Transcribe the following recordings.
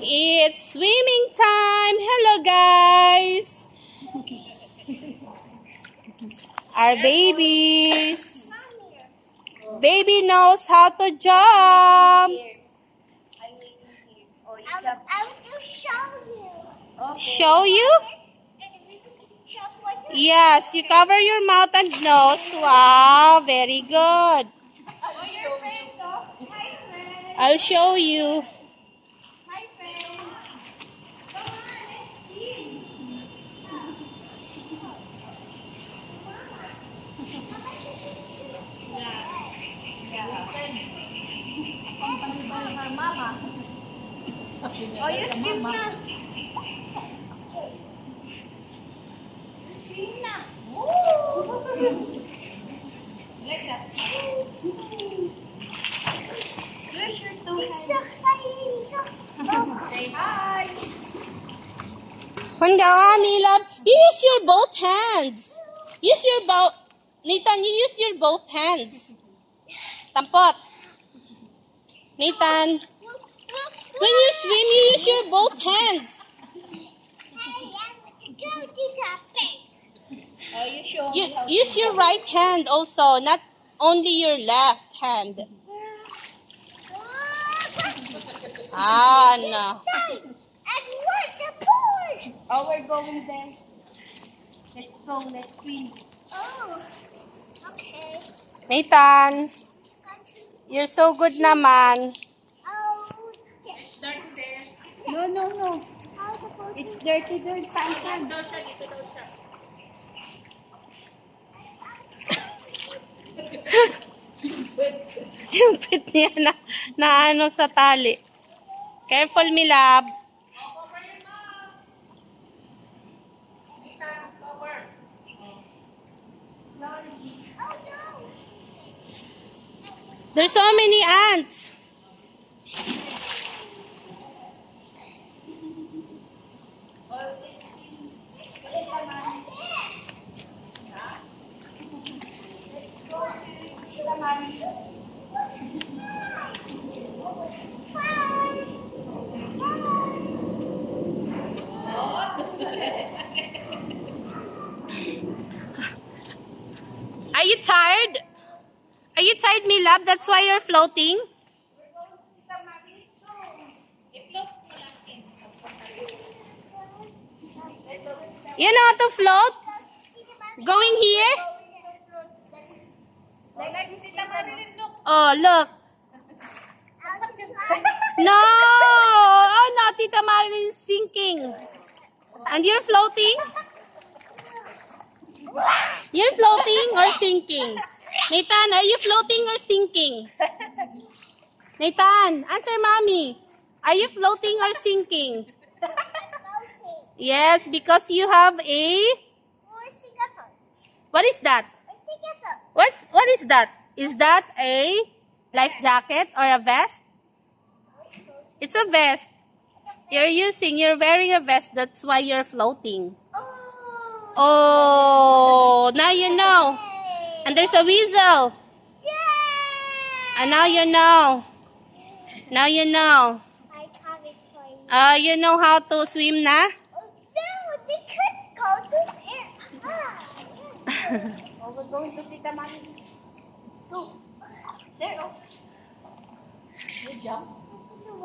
It's swimming time. Hello, guys. Our babies. Baby knows how to jump. I will show you. Show you? Yes, you cover your mouth and nose. Wow, very good. I'll show you. Hi, friends. Come on, let's see. Mama. Oh, you swim na. You swim na. Like that. Where's your toe? It's so funny. Say hi. Handawami, love. You use your both hands. Use your both. Nathan, you use your both hands. Tampot. Nathan. When you swim, you use your both hands. Oh, you show You me how use to your right hand also, not only your left hand. Ah, no. And what the pool? Oh, we're going there. Let's go. Let's swim. Oh, okay. Nathan, you're so good naman. Oh, it's dirty there. No. It's dirty there. Sand. Yung pit niya na ano sa tali. Careful, me love. There's so many ants. Are you tired? Are you tired, me love? That's why you're floating? You know how to float? Going here? Oh, look. No! Oh no, Tita Marilyn is sinking. And you're floating? You're floating or sinking? Nathan, are you floating or sinking? Nathan, answer mommy. Are you floating or sinking? Yes, because you have a... What is that? What is that? Is that a life jacket or a vest? It's a vest. You're wearing a vest, that's why you're floating. Oh, now you know. And there's a weasel. And now you know. Now you know. I caught it for you. You know how to swim na? No, they could go to there. Oh, we're going to Tita Mami. Let's go. There, oh. You jump.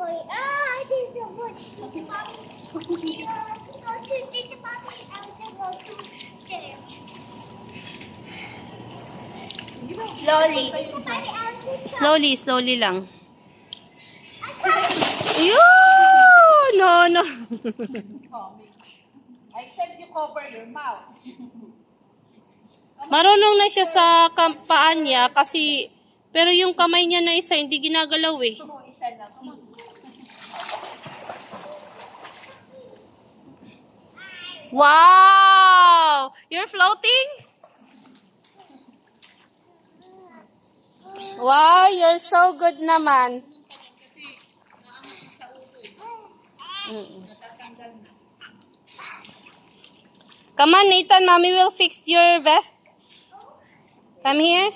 I think so much. Tita Mami. Go to Tita Mami. I want to go to there. Slowly. Slowly lang. No. I said you cover your mouth. Marunong na siya sa paan niya kasi, pero yung kamay niya na isa hindi ginagalaw eh. Wow! You're floating? Wow, you're so good naman. Come on, Nathan. Mommy will fix your vest. Come here.